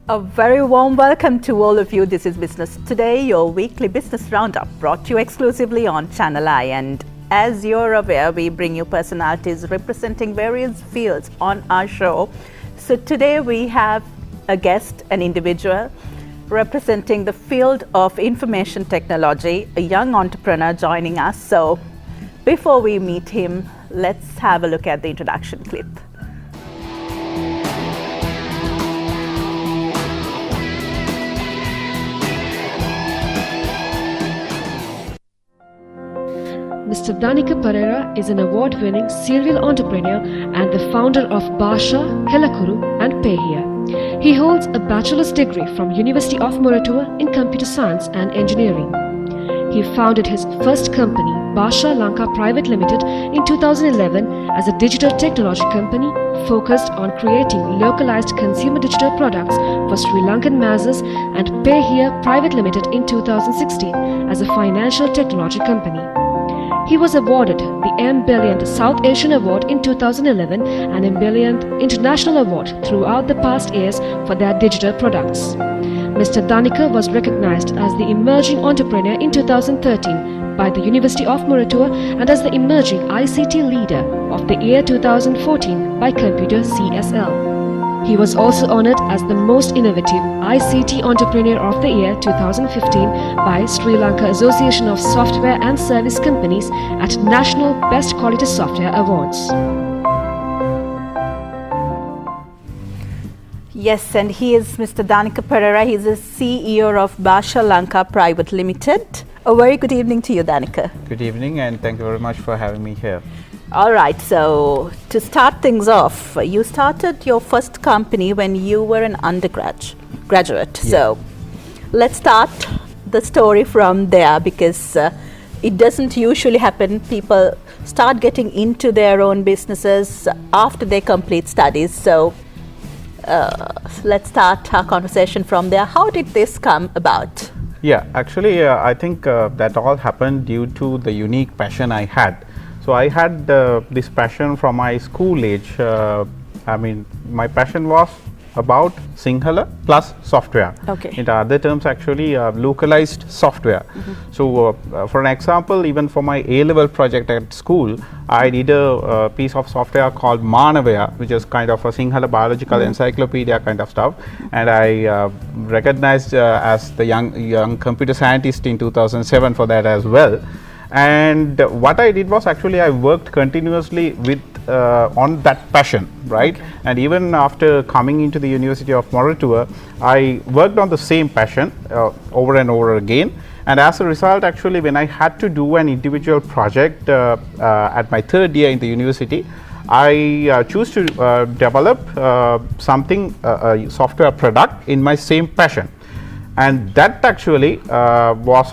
A very warm welcome to all of you. This is Business Today, your weekly business roundup brought to you exclusively on Channel I. And as you're aware, we bring you personalities representing various fields on our show. So today we have a guest, an individual representing the field of information technology, a young entrepreneur joining us. So before we meet him, let's have a look at the introduction clip. Mr. Danika Pereira is an award-winning serial entrepreneur and the founder of Basha, Helakuru and Pehia. He holds a bachelor's degree from University of Moratuwa in computer science and engineering. He founded his first company, Basha Lanka Private Limited, in 2011 as a digital technology company focused on creating localized consumer digital products for Sri Lankan masses, and Pehia Private Limited in 2016 as a financial technology company. He was awarded the M-Billionth South Asian Award in 2011 and M-Billionth International Award throughout the past years for their digital products. Mr. Danika was recognized as the Emerging Entrepreneur in 2013 by the University of Moratuwa and as the Emerging ICT Leader of the Year 2014 by Computer CSL. He was also honored as the Most Innovative ICT Entrepreneur of the Year 2015 by Sri Lanka Association of Software and Service Companies at National Best Quality Software Awards. Yes, and he is Mr. Danika Pereira. He is the CEO of Basha Lanka Private Limited. A very good evening to you, Danika. Good evening, and thank you very much for having me here. All right, so to start things off, you started your first company when you were an undergraduate. Yeah. So let's start the story from there, because it doesn't usually happen. People start getting into their own businesses after they complete studies. So let's start our conversation from there. How did this come about? Yeah, actually, I think that all happened due to the unique passion I had. So I had this passion from my school age. My passion was about Sinhala plus software. Okay. In other terms, actually, localized software. So, for an example, even for my A-level project at school, I did a piece of software called Manavaya, which is kind of a Sinhala biological encyclopedia kind of stuff, and I recognized as the young computer scientist in 2007 for that as well. And what I did was, actually, I worked continuously with on that passion, right? Okay. And even after coming into the University of Moratuwa, I worked on the same passion over and over again. And as a result, actually, when I had to do an individual project at my third year in the university, I choose to develop something, a software product in my same passion. And that actually was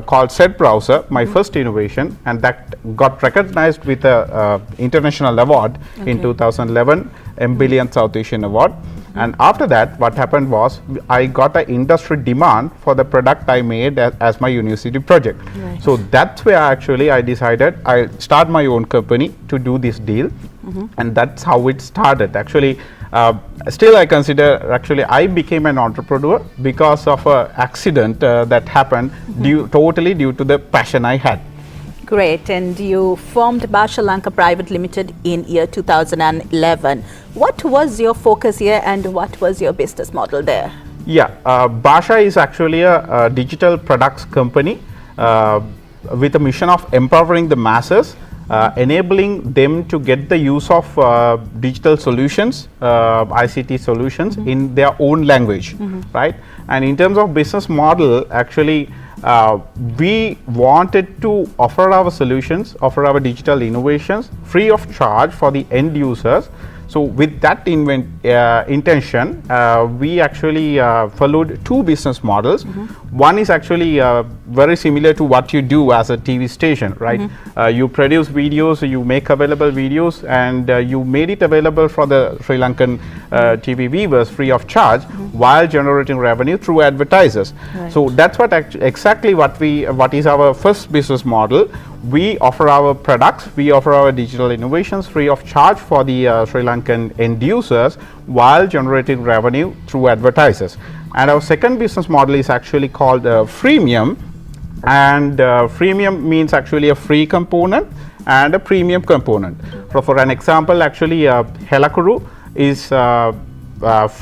called Set Browser, my first innovation, and that got recognized with an international award in 2011, M-Billionth South Asian Award. And after that, what happened was, I got an industry demand for the product I made as my university project. Right. So that's where actually I decided I'll start my own company to do this deal. And that's how it started. Actually, still I consider, actually, I became an entrepreneur because of an accident that happened totally due to the passion I had. Great, and you formed Basha Lanka Private Limited in year 2011. What was your focus here and what was your business model there? Yeah, Basha is actually a digital products company with a mission of empowering the masses, enabling them to get the use of digital solutions, ICT solutions in their own language, right? And in terms of business model, actually, we wanted to offer our solutions, offer our digital innovations free of charge for the end users. So with that intention, we actually followed two business models. One is actually very similar to what you do as a TV station, right? You produce videos, you make available videos, and you made it available for the Sri Lankan TV viewers free of charge while generating revenue through advertisers. Right. So that's what exactly what is our first business model. We offer our products, we offer our digital innovations free of charge for the Sri Lankan end users while generating revenue through advertisers. And our second business model is actually called freemium, and freemium means actually a free component and a premium component. So for an example, actually Helakuru is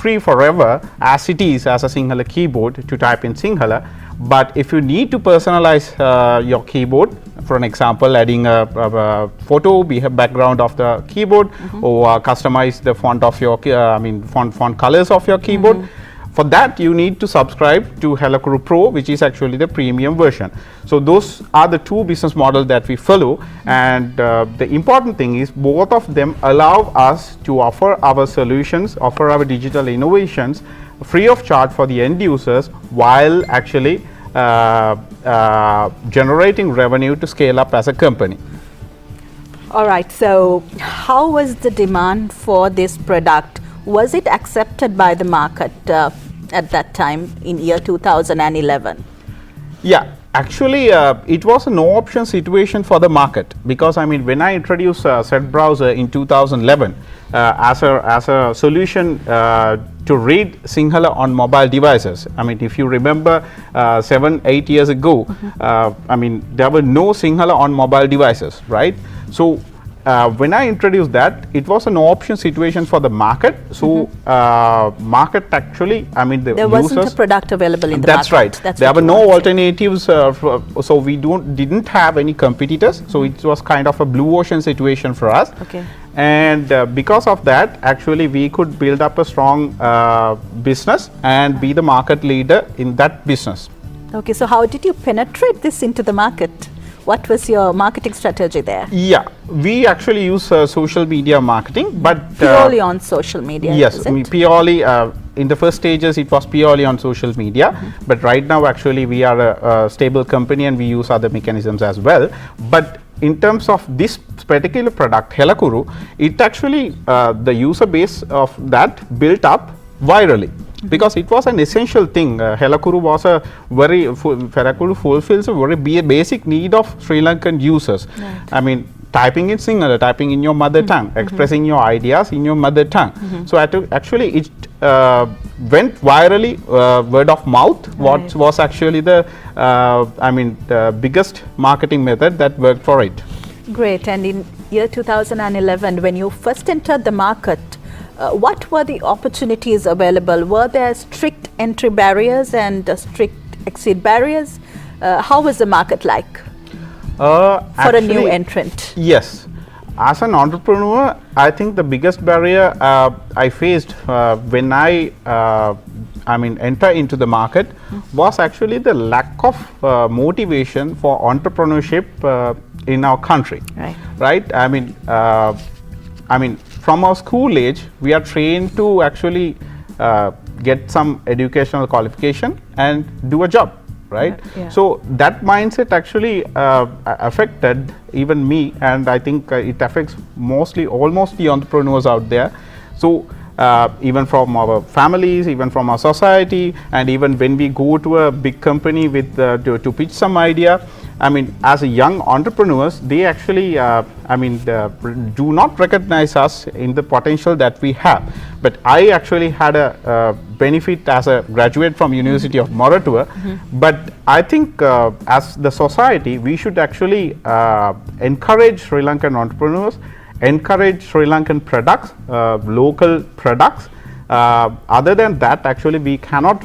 free forever as it is as a Sinhala keyboard to type in Sinhala. But if you need to personalize your keyboard, for an example, adding a photo background of the keyboard, or customize the font of your font colors of your keyboard, for that you need to subscribe to Helakuru Pro, which is actually the premium version. So those are the two business models that we follow, and the important thing is both of them allow us to offer our solutions, offer our digital innovations free of charge for the end users while actually generating revenue to scale up as a company. All right, so how was the demand for this product? Was it accepted by the market at that time in year 2011? Yeah, actually it was a no option situation for the market, because when I introduced Set Browser in 2011 as a solution to read Sinhala on mobile devices. If you remember 7-8 years ago, there were no Sinhala on mobile devices, right? So when I introduced that, it was an option situation for the market. So market actually, there wasn't a product available in the that's market. Right. There were no alternatives, so we didn't have any competitors. So it was kind of a blue ocean situation for us. Okay. And because of that, actually we could build up a strong business and be the market leader in that business. Okay, so how did you penetrate this into the market? What was your marketing strategy there? Yeah, we actually use social media marketing, but purely on social media. Yes, purely in the first stages it was purely on social media, but right now actually we are a stable company and we use other mechanisms as well. But in terms of this particular product, Helakuru, it actually the user base of that built up virally. Because it was an essential thing. Helakuru was a very Helakuru fulfills a very basic need of Sri Lankan users. Right. Typing in Sinhala, typing in your mother tongue, expressing your ideas in your mother tongue. So actually it went virally, word of mouth. Right. What was actually the the biggest marketing method that worked for it. Great. And in year 2011, when you first entered the market, what were the opportunities available? Were there strict entry barriers and strict exit barriers? How was the market like for a new entrant? Yes. As an entrepreneur, I think the biggest barrier I faced when I enter into the market was actually the lack of motivation for entrepreneurship in our country. Right? From our school age, we are trained to actually get some educational qualification and do a job, right? Yeah. So that mindset actually affected even me, and I think it affects almost the entrepreneurs out there. So even from our families, even from our society, and even when we go to a big company with to pitch some idea, as a young entrepreneurs, they actually do not recognize us in the potential that we have. But I actually had a benefit as a graduate from University of Moratuwa. But I think as the society, we should actually encourage Sri Lankan entrepreneurs, encourage Sri Lankan products, local products. Other than that, actually we cannot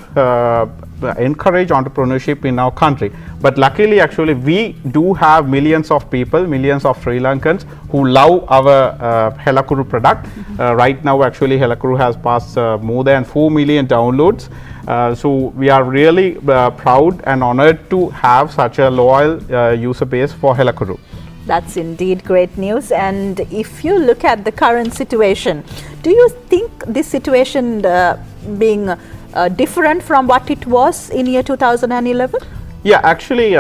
encourage entrepreneurship in our country. But luckily, actually we do have millions of people, millions of Sri Lankans who love our Helakuru product. Right now actually Helakuru has passed more than 4 million downloads. So we are really proud and honored to have such a loyal user base for Helakuru. That's indeed great news. And if you look at the current situation, do you think this situation being different from what it was in year 2011? Yeah, actually,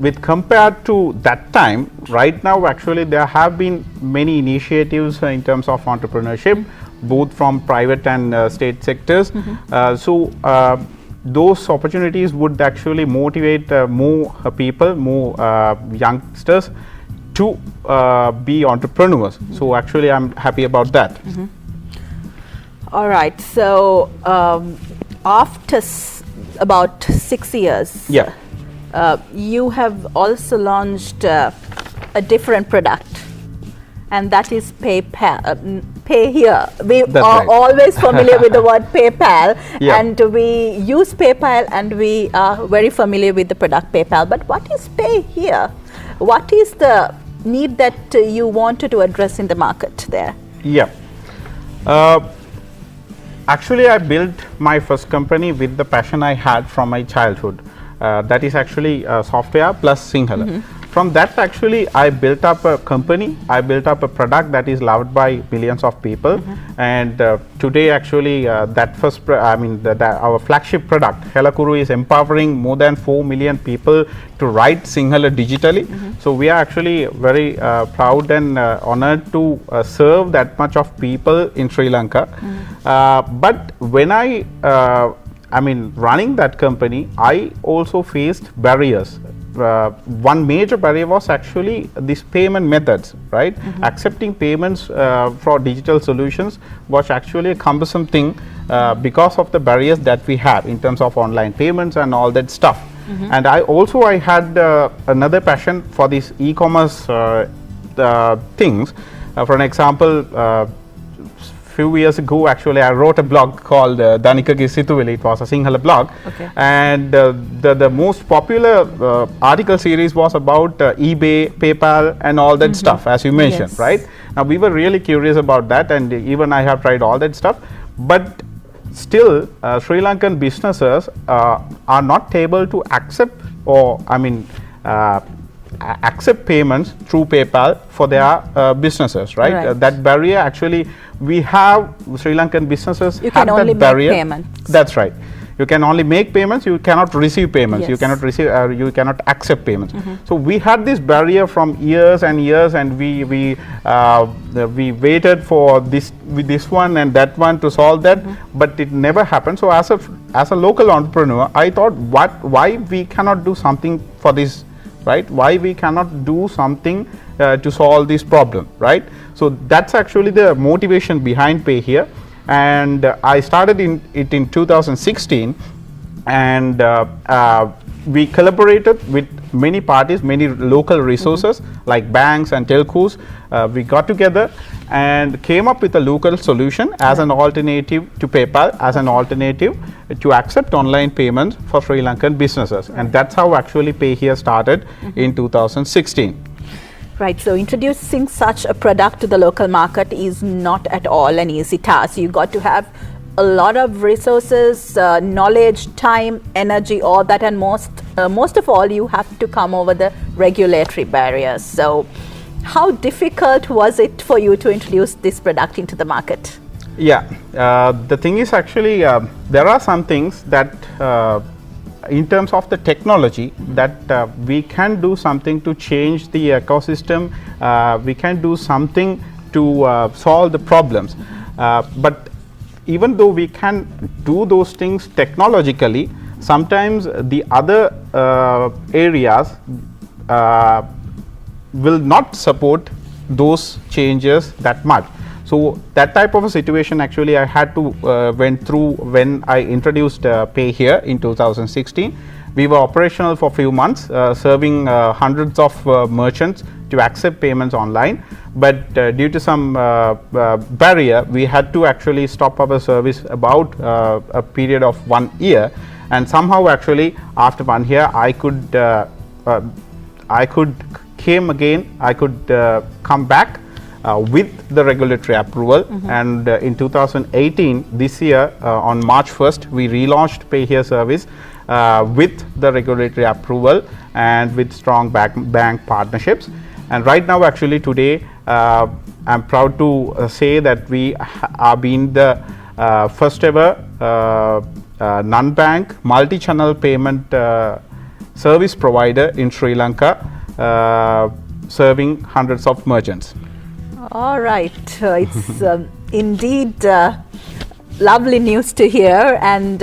with compared to that time, right now actually there have been many initiatives in terms of entrepreneurship, both from private and state sectors. Those opportunities would actually motivate more people, more youngsters to be entrepreneurs. So actually, I'm happy about that. All right. So after about 6 years, Yeah. You have also launched a different product, and that is PayPal. Pay here. We That's are right. always familiar with the word PayPal, Yeah. and we use PayPal, and we are very familiar with the product PayPal. But what is Pay here? What is the need that you wanted to address in the market there? Yeah. Actually, I built my first company with the passion I had from my childhood. That is actually software plus Sinhala. From that, actually, I built up a company. I built up a product that is loved by millions of people. And today, actually, that first, our flagship product, Helakuru, is empowering more than 4 million people to write Sinhala digitally. So we are actually very proud and honored to serve that much of people in Sri Lanka. But when running that company, I also faced barriers. One major barrier was actually these payment methods, right? Accepting payments for digital solutions was actually a cumbersome thing because of the barriers that we have in terms of online payments and all that stuff. And I had another passion for these e-commerce things. For an example, few years ago, actually, I wrote a blog called Danikage Situvili. It was a Sinhala blog. Okay. And the most popular article series was about eBay, PayPal, and all that stuff, as you mentioned, Yes. right? Now, we were really curious about that, and even I have tried all that stuff. But still, Sri Lankan businesses are not able to accept accept payments through PayPal for their businesses, right? Right. That barrier, actually, we have Sri Lankan businesses You have can only that barrier. make payments. That's right. You can only make payments. You cannot receive payments. You Yes. cannot receive. You cannot accept payments. So we had this barrier from years and years, and we waited for this one and that one to solve that, but it never happened. So as a local entrepreneur, I thought, why we cannot do something for this, right? Why we cannot do something to solve this problem, right? So that's actually the motivation behind Pay Here. And I started it in 2016, and we collaborated with many parties, many local resources like banks and telcos. We got together and came up with a local solution as an alternative to PayPal, as an alternative to accept online payments for Sri Lankan businesses. And that's how actually Pay Here started in 2016. Right, so introducing such a product to the local market is not at all an easy task. You got to have a lot of resources, knowledge, time, energy, all that, and most of all, you have to come over the regulatory barriers. So, how difficult was it for you to introduce this product into the market? Yeah, the thing is actually there are some things that in terms of the technology that we can do something to change the ecosystem, we can do something to solve the problems. But even though we can do those things technologically, sometimes the other areas will not support those changes that much. So that type of a situation actually I had to went through when I introduced Pay Here in 2016. We were operational for a few months, serving hundreds of merchants to accept payments online. But due to some barrier, we had to actually stop our service about a period of 1 year. And somehow actually after 1 year, I could come back with the regulatory approval. And in 2018, this year, on March 1st, we relaunched Pay Here service with the regulatory approval and with strong bank partnerships. And right now, actually today, I'm proud to say that we are being the first ever non-bank multi-channel payment service provider in Sri Lanka, serving hundreds of merchants. All right, it's indeed lovely news to hear, and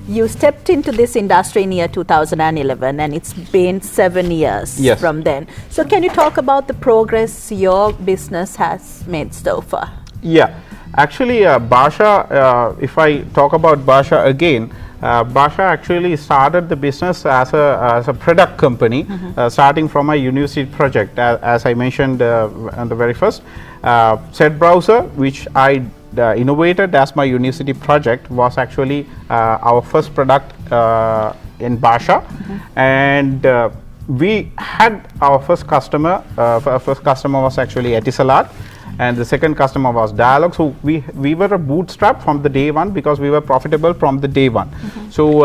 you stepped into this industry in year 2011 and it's been 7 years Yes. from then. So can you talk about the progress your business has made so far? Yeah, actually Basha, if I talk about Basha again, Basha actually started the business as a product company, starting from a university project, as I mentioned on the very first. Set browser, which I innovated as my university project, was actually our first product in Basha, and we had our first customer. Our first customer was actually Etisalat, and the second customer was Dialog. So we were a bootstrap from the day one because we were profitable from the day one. So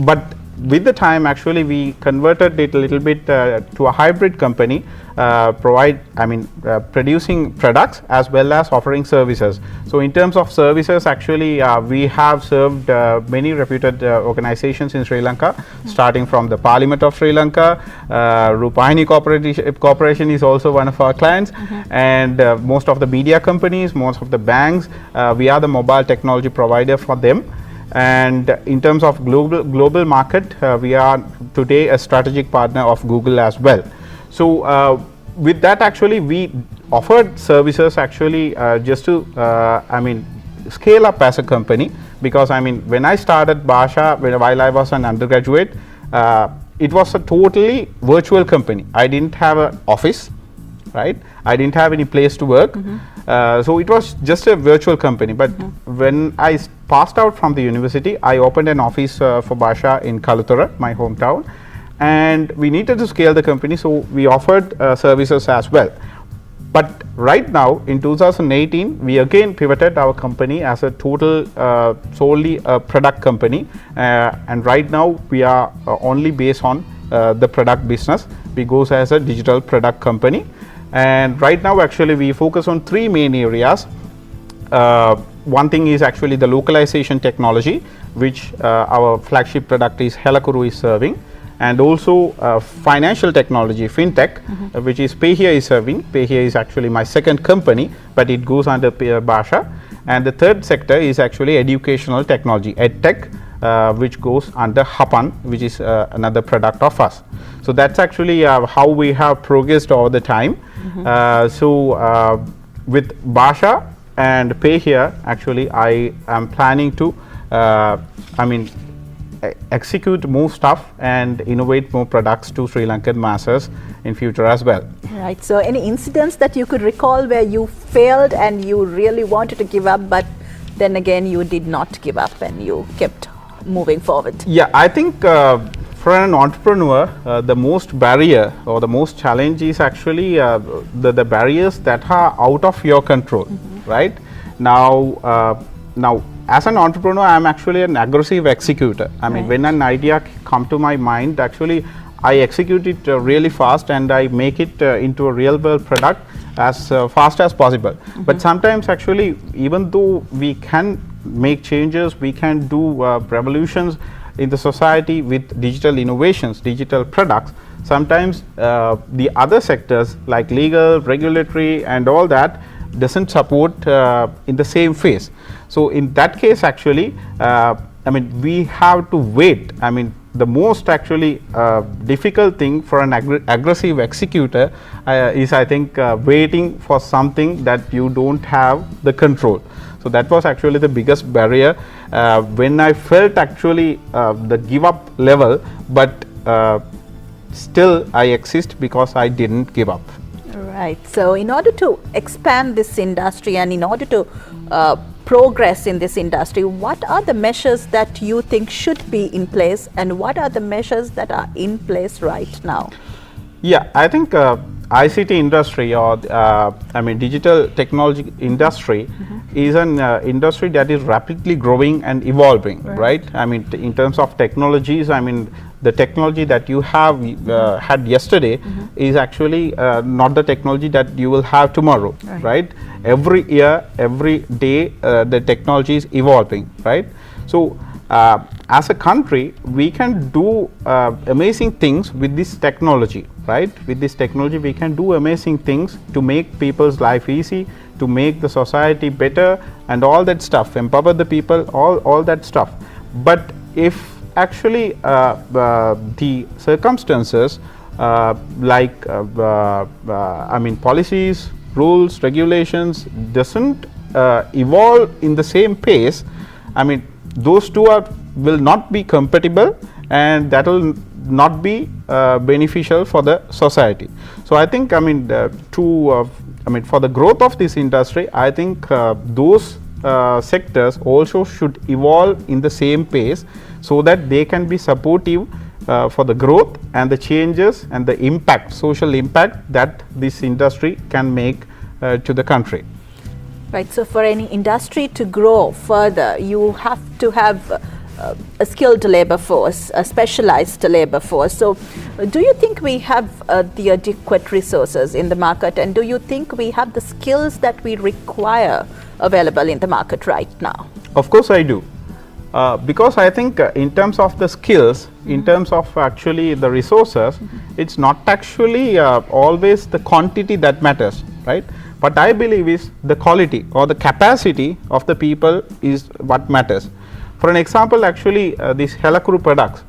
but with the time actually we converted it a little bit to a hybrid company, producing products as well as offering services. So in terms of services, actually we have served many reputed organizations in Sri Lanka, starting from the Parliament of Sri Lanka. Rupayani Corporation is also one of our clients, and most of the media companies, most of the banks, we are the mobile technology provider for them. And in terms of global market, we are today a strategic partner of Google as well. So with that, actually we offered services actually just to scale up as a company, because when I started Basha, while I was an undergraduate, it was a totally virtual company. I didn't have an office, right? I didn't have any place to work. So it was just a virtual company. But when I passed out from the university, I opened an office for Basha in Kaluthura, my hometown, and we needed to scale the company, so we offered services as well. But right now in 2018, we again pivoted our company as a total solely a product company, and right now we are only based on the product business. We go as a digital product company, and right now actually we focus on three main areas. One thing is actually the localization technology, which our flagship product is Helakuru is serving, and also financial technology, fintech, which is Payhere is serving. Payhere is actually my second company, but it goes under Basha. And the third sector is actually educational technology, EdTech, which goes under Hapan, which is another product of us. So that's actually how we have progressed over the time. With Basha and Payhere, actually I am planning to execute more stuff and innovate more products to Sri Lankan masses in future as well. Right. So any incidents that you could recall where you failed and you really wanted to give up, but then again you did not give up and you kept moving forward? Yeah, I think for an entrepreneur, the most barrier or the most challenge is actually the barriers that are out of your control, right? Now, as an entrepreneur, I am actually an aggressive executor. When an idea come to my mind, actually I execute it really fast and I make it into a real world product as fast as possible. But sometimes actually, even though we can make changes, we can do revolutions in the society with digital innovations, digital products, sometimes the other sectors like legal, regulatory and all that doesn't support in the same phase. So in that case actually, we have to wait. The most actually difficult thing for an aggressive executor is, I think, waiting for something that you don't have the control. So that was actually the biggest barrier when I felt actually the give up level, but still I exist because I didn't give up. Right. So in order to expand this industry and in order to progress in this industry, what are the measures that you think should be in place and what are the measures that are in place right now? Yeah, I think ICT industry or digital technology industry is an industry that is rapidly growing and evolving, right? In terms of technologies, the technology that you have had yesterday is actually not the technology that you will have tomorrow, right? Every year, every day, the technology is evolving, right? So as a country, we can do amazing things with this technology, right? With this technology, we can do amazing things to make people's life easy, to make the society better, and all that stuff, empower the people, all that stuff. But if actually the circumstances like policies, rules, regulations doesn't evolve in the same pace, those two will not be compatible, and that will not be beneficial for the society. So I think for the growth of this industry, I think those sectors also should evolve in the same pace, so that they can be supportive for the growth and the changes and the impact, social impact that this industry can make to the country. Right. So for any industry to grow further, you have to have a skilled labor force, a specialized labor force. So do you think we have the adequate resources in the market, and do you think we have the skills that we require available in the market right now? Of course I do. Because I think in terms of the skills, in terms of actually the resources, it's not actually always the quantity that matters, right? But I believe is the quality or the capacity of the people is what matters. For an example, actually this Helakuru product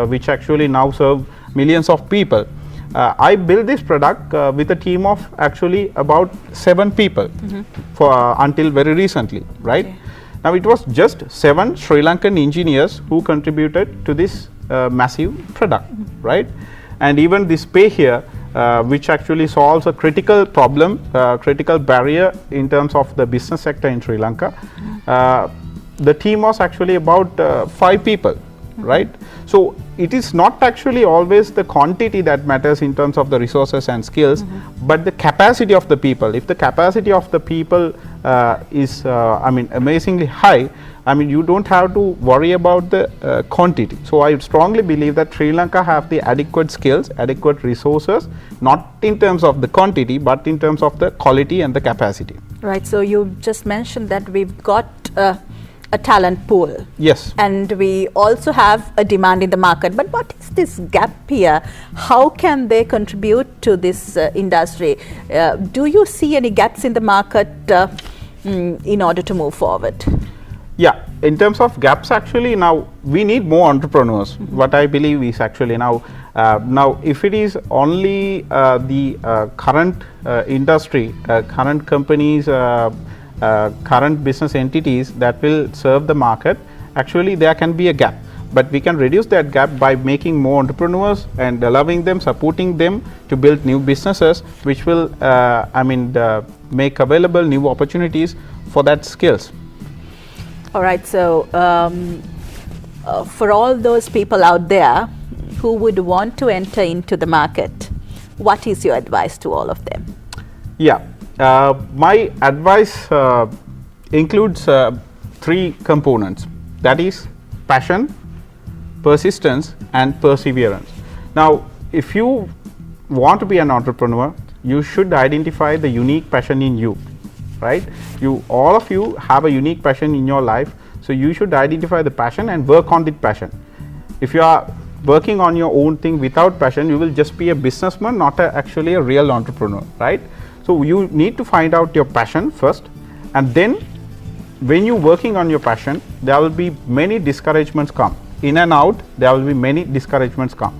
which actually now serve millions of people, I built this product with a team of actually about 7 people for until very recently, right? Okay. Now it was just 7 Sri Lankan engineers who contributed to this massive product, right? And even this pay here, which actually solves a critical problem, critical barrier in terms of the business sector in Sri Lanka. The team was actually about 5 people, right? So it is not actually always the quantity that matters in terms of the resources and skills, but the capacity of the people. If the capacity of the people is amazingly high, you don't have to worry about the quantity. So I strongly believe that Sri Lanka have the adequate skills, adequate resources, not in terms of the quantity, but in terms of the quality and the capacity. Right. So you just mentioned that we've got a talent pool. Yes. And we also have a demand in the market. But what is this gap here? How can they contribute to this industry? Do you see any gaps in the market in order to move forward? Yeah, in terms of gaps, actually now we need more entrepreneurs. What I believe is actually now if it is only the current industry, current companies, current business entities that will serve the market, actually there can be a gap. But we can reduce that gap by making more entrepreneurs and allowing them, supporting them to build new businesses, which will make available new opportunities for that skills. All right. So for all those people out there who would want to enter into the market, what is your advice to all of them? Yeah. My advice includes 3 components, that is passion, persistence and perseverance. Now if you want to be an entrepreneur, you should identify the unique passion in you, right? All of you have a unique passion in your life, so you should identify the passion and work on that passion. If you are working on your own thing without passion, you will just be a businessman, not actually a real entrepreneur, right? So you need to find out your passion first, and then when you're working on your passion, there will be many discouragements come. In and out, there will be many discouragements come.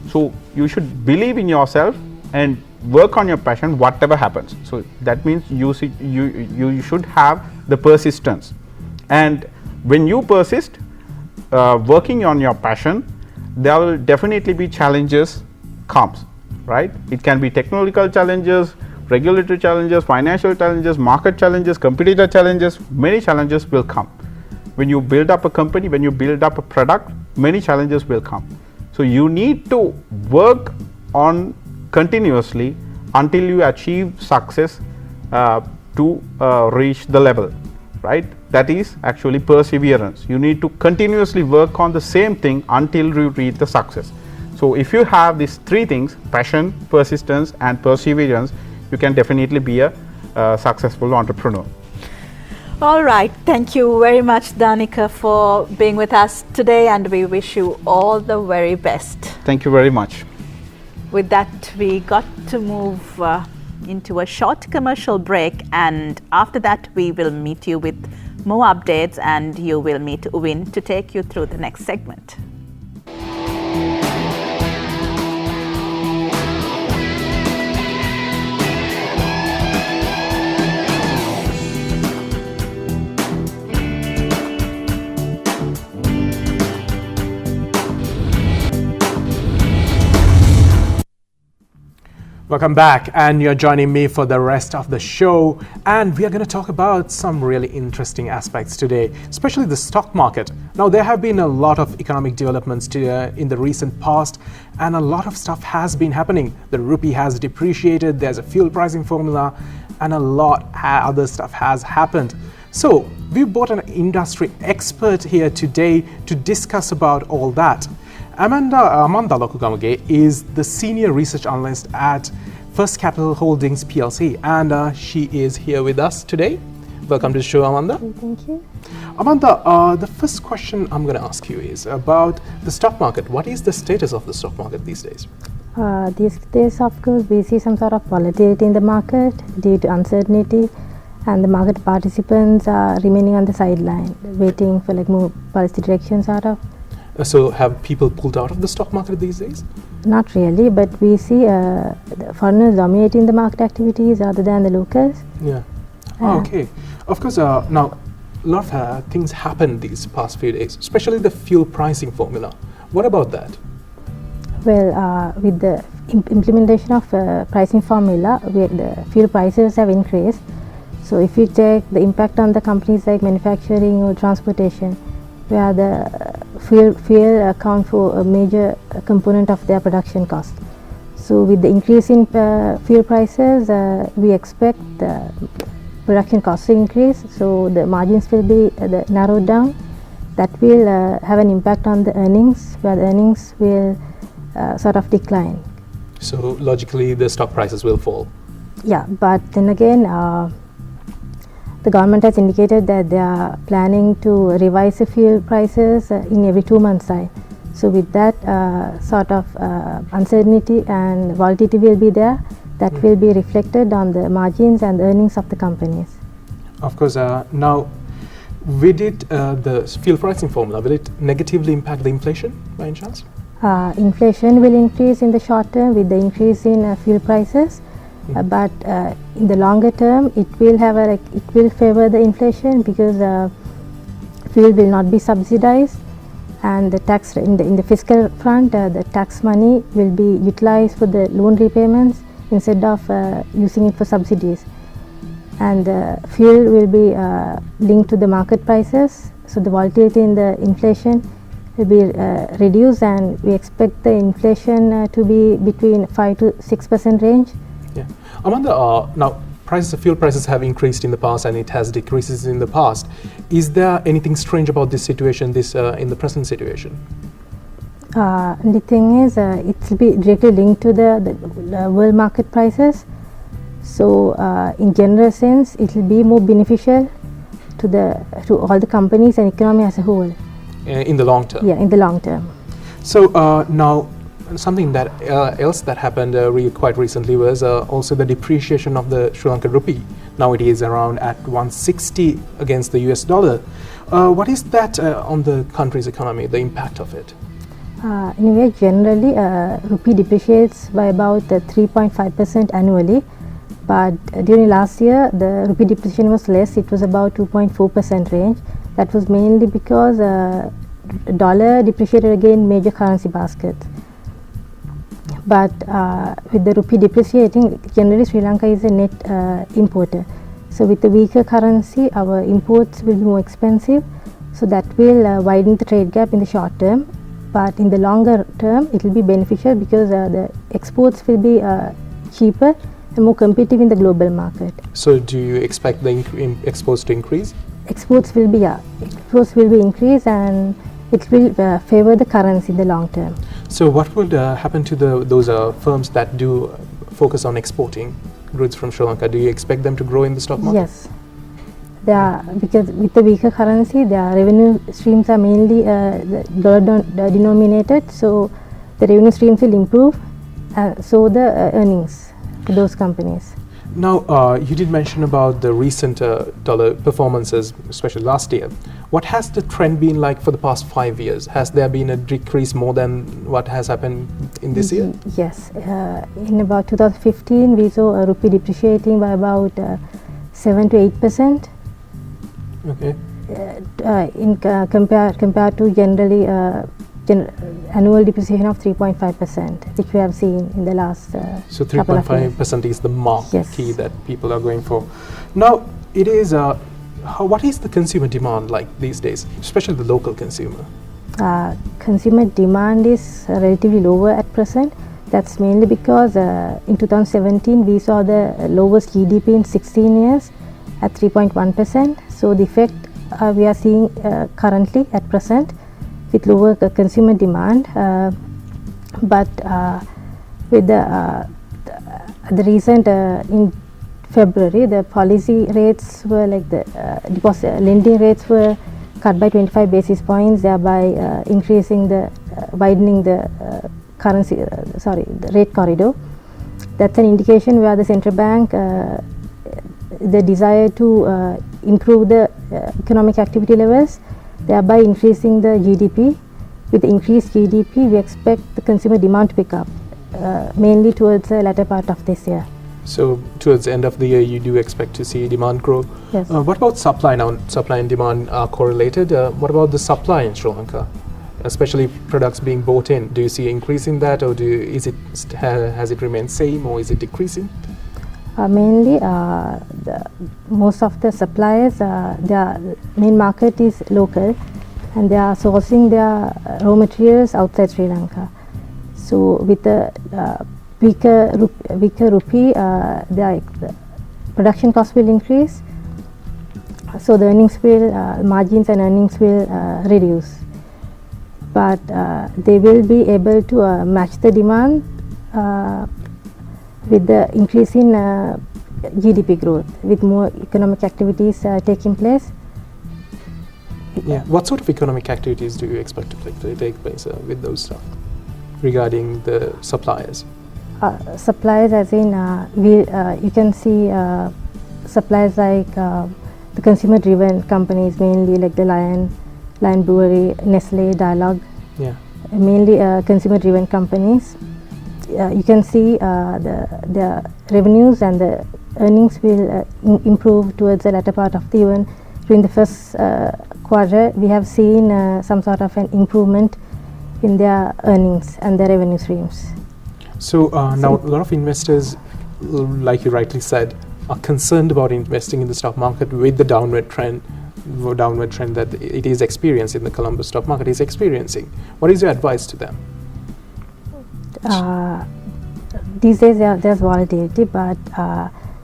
So you should believe in yourself and work on your passion whatever happens. So that means you should have the persistence. And when you persist working on your passion, there will definitely be challenges comes, right? It can be technological challenges, regulatory challenges, financial challenges, market challenges, competitor challenges, many challenges will come. When you build up a company, when you build up a product, many challenges will come. So you need to work on continuously until you achieve success to reach the level, right? That is actually perseverance. You need to continuously work on the same thing until you reach the success. So if you have these 3 things, passion, persistence and perseverance, you can definitely be a successful entrepreneur. All right. Thank you very much, Danica, for being with us today, and we wish you all the very best. Thank you very much. With that, we got to move into a short commercial break, and after that, we will meet you with more updates, and you will meet Uwin to take you through the next segment. Welcome back, and you're joining me for the rest of the show, and we are going to talk about some really interesting aspects today, especially the stock market. Now, there have been a lot of economic developments in the recent past, and a lot of stuff has been happening. The rupee has depreciated, there's a fuel pricing formula, and a lot other stuff has happened. So we brought an industry expert here today to discuss about all that. Amanda Lokugamage is the senior research analyst at First Capital Holdings PLC, and she is here with us today. Welcome to the show, Amanda. Thank you. Amanda, the first question I'm going to ask you is about the stock market. What is the status of the stock market these days? These days, of course, we see some sort of volatility in the market due to uncertainty, and the market participants are remaining on the sideline, waiting for more policy direction sort of. So have people pulled out of the stock market these days? Not really, but we see the foreigners dominating the market activities rather than the locals. Yeah. Okay. Of course, now a lot of things happened these past few days, especially the fuel pricing formula. What about that? Well, with the implementation of pricing formula, the fuel prices have increased. So if you check the impact on the companies like manufacturing or transportation, where the fuel account for a major component of their production cost. So with the increase in fuel prices, we expect the production costs to increase, so the margins will be narrowed down. That will have an impact on the earnings, where the earnings will sort of decline. So logically the stock prices will fall. Yeah, but then again, the government has indicated that they are planning to revise the fuel prices in every 2 months' time. So with that sort of uncertainty and volatility will be there, that will be reflected on the margins and earnings of the companies. Of course, now with it, the fuel pricing formula, will it negatively impact the inflation by any chance? Inflation will increase in the short term with the increase in fuel prices. But in the longer term, it will favor the inflation, because fuel will not be subsidized, and the tax in the fiscal front, the tax money will be utilized for the loan repayments instead of using it for subsidies. And fuel will be linked to the market prices, so the volatility in the inflation will be reduced, and we expect the inflation to be between 5 to 6% range. Yeah. Amanda, now fuel prices have increased in the past, and it has decreases in the past. Is there anything strange about this situation, in the present situation? The thing is, it will be directly linked to the world market prices. So in general sense, it will be more beneficial to all the companies and economy as a whole. In the long term? Yeah, in the long term. So now, something that else that happened quite recently was also the depreciation of the Sri Lankan rupee. Now it is around at 160 against the US dollar. What is that on the country's economy, the impact of it? Anyway, generally, rupee depreciates by about 3.5% annually. But during last year, the rupee depreciation was less. It was about 2.4% range. That was mainly because dollar depreciated against major currency baskets. But with the rupee depreciating, generally Sri Lanka is a net importer. So with the weaker currency, our imports will be more expensive. So that will widen the trade gap in the short term. But in the longer term, it will be beneficial, because the exports will be cheaper and more competitive in the global market. So do you expect the exports to increase? Exports will be increased, and it will favor the currency in the long term. So what would happen to those firms that do focus on exporting goods from Sri Lanka? Do you expect them to grow in the stock market? Yes. They are, because with the weaker currency, their revenue streams are mainly dollar denominated, so the revenue streams will improve, so the earnings for those companies. Now, you did mention about the recent dollar performances, especially last year. What has the trend been like for the past 5 years? Has there been a decrease more than what has happened in this year? Yes, in about 2015, we saw a rupee depreciating by about 7 to 8%. Okay. Compared to generally annual depreciation of 3.5%, which we have seen in the last So couple of years. 3.5% is the mark Yes. key that people are going for. Now, it is what is the consumer demand like these days, especially the local consumer? Consumer demand is relatively lower at present. That's mainly because in 2017 we saw the lowest GDP in 16 years at 3.1%. So the effect we are seeing currently at present with lower consumer demand, but with the recent in February, the policy rates were like the deposit lending rates were cut by 25 basis points, thereby increasing the widening the the rate corridor. That's an indication where the central bank the desire to improve the economic activity levels, thereby increasing the GDP. With increased GDP, we expect the consumer demand to pick up, mainly towards the latter part of this year. So towards the end of the year, you do expect to see demand grow. Yes. What about supply now? Supply and demand are correlated. What about the supply in Sri Lanka, especially products being bought in? Do you see increase in that, or has it remained same, or is it decreasing? Mainly, most of the suppliers, their main market is local, and they are sourcing their raw materials outside Sri Lanka. So with the weaker rupee, the production cost will increase. So the earnings will, margins and earnings will reduce. But they will be able to match the demand with the increase in GDP growth, with more economic activities taking place. Yeah. What sort of economic activities do you expect to take place with those stuff regarding the suppliers? Suppliers, as in you can see suppliers like the consumer-driven companies, mainly like the Lion Brewery, Nestle, Dialog. Yeah. Mainly consumer-driven companies. You can see the revenues and the earnings will improve towards the latter part of the year. During the first quarter, we have seen some sort of an improvement in their earnings and their revenue streams. So now a lot of investors, like you rightly said, are concerned about investing in the stock market with the downward trend that it is experiencing, the Colombo stock market is experiencing. What is your advice to them? These days there's volatility, but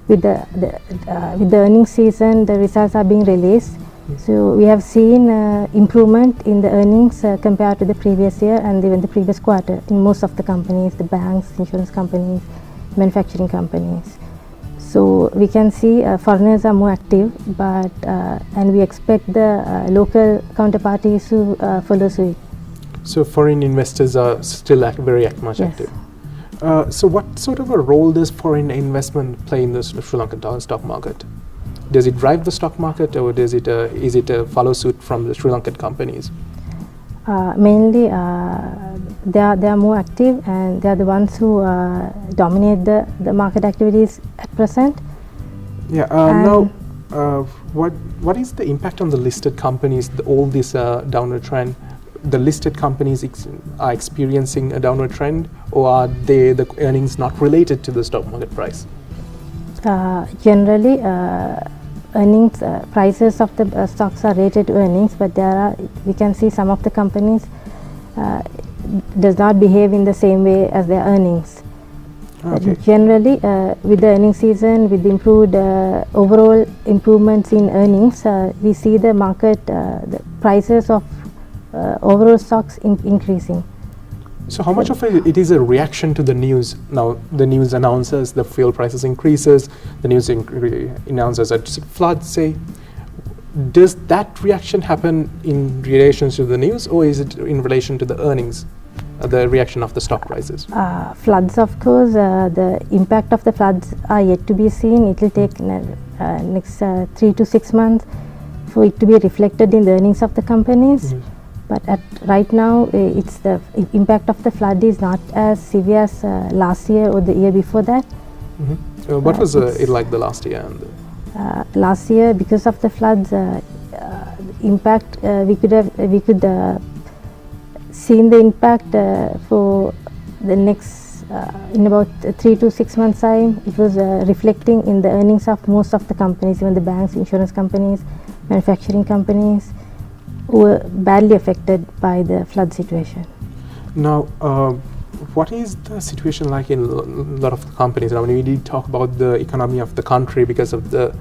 with the earnings season, the results are being released. So we have seen improvement in the earnings compared to the previous year and even the previous quarter in most of the companies, the banks, insurance companies, manufacturing companies. So we can see foreigners are more active, but and we expect the local counterparties to follow suit. So foreign investors are still very much Yes. active. So what sort of a role does foreign investment play in the Sri Lankan stock market? Does it drive the stock market, or is it a follow suit from the Sri Lankan companies? Mainly, they are more active, and they are the ones who dominate the market activities at present. Yeah. Now, what is the impact on the listed companies? All this downward trend. The listed companies are experiencing a downward trend, or are the earnings not related to the stock market price? Generally, earnings prices of the stocks are related to earnings, but we can see some of the companies does not behave in the same way as their earnings. Okay. Generally, with the earnings season, with the improved overall improvements in earnings, we see the market the prices of overall stocks increasing. So how much of it is a reaction to the news? Now the news announces the fuel prices increases, the news announces a flood, say. does that reaction happen in relation to the news, or is it in relation to the earnings, the reaction of the stock prices? Floods, of course, the impact of the floods are yet to be seen. It will take next 3 to 6 months for it to be reflected in the earnings of the companies. But right now, it's the impact of the flood is not as severe as last year or the year before that. What was it like the last year? Last year, because of the floods, impact we could seen the impact for the next in about 3 to 6 months time. It was reflecting in the earnings of most of the companies, even the banks, insurance companies, manufacturing companies, were badly affected by the flood situation. Now, what is the situation like in a lot of companies? I mean, we did talk about the economy of the country because of the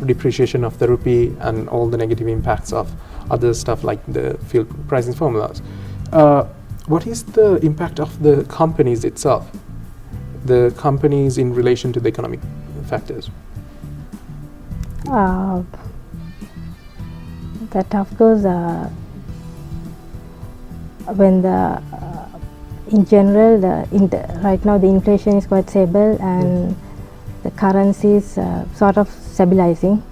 depreciation of the rupee and all the negative impacts of other stuff like the fuel pricing formulas. What is the impact of the companies itself? The companies in relation to the economic factors? That of course, when the in general, right now the inflation is quite stable and the currency is sort of stabilizing.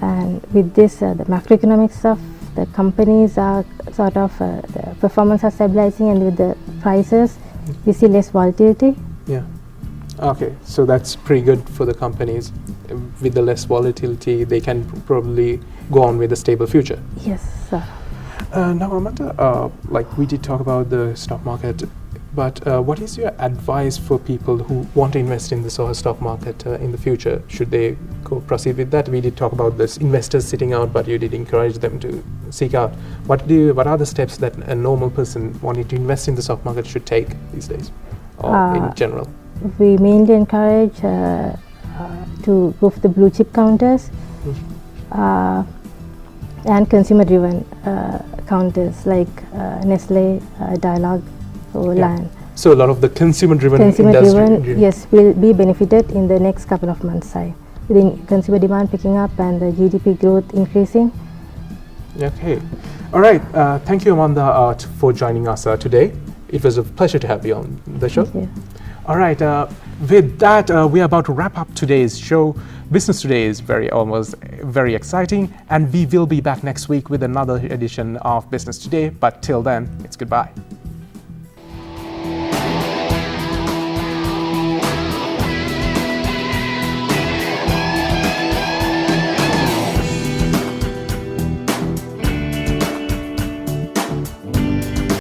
And with this, the macroeconomic stuff, the companies are sort of the performance are stabilizing, and with the prices, we see less volatility. Yeah. Okay, so that's pretty good for the companies. With the less volatility, they can probably go on with a stable future. Yes, sir. Now, Amanda, like we did talk about the stock market, but what is your advice for people who want to invest in the stock market in the future? Should they go proceed with that? We did talk about this investors sitting out, but you did encourage them to seek out. What are the steps that a normal person wanting to invest in the stock market should take these days, or in general? We mainly encourage to go for the blue chip counters and consumer driven counters like Nestle, Dialog, or Lion. So a lot of the consumer driven industry, yes, will be benefited in the next couple of months' time, with consumer demand picking up and the GDP growth increasing. Okay, all right. Thank you, Amanda, for joining us today. It was a pleasure to have you on the show. Thank you. All right, with that, we are about to wrap up today's show. Business Today is almost very exciting, and we will be back next week with another edition of Business Today. But till then, it's goodbye.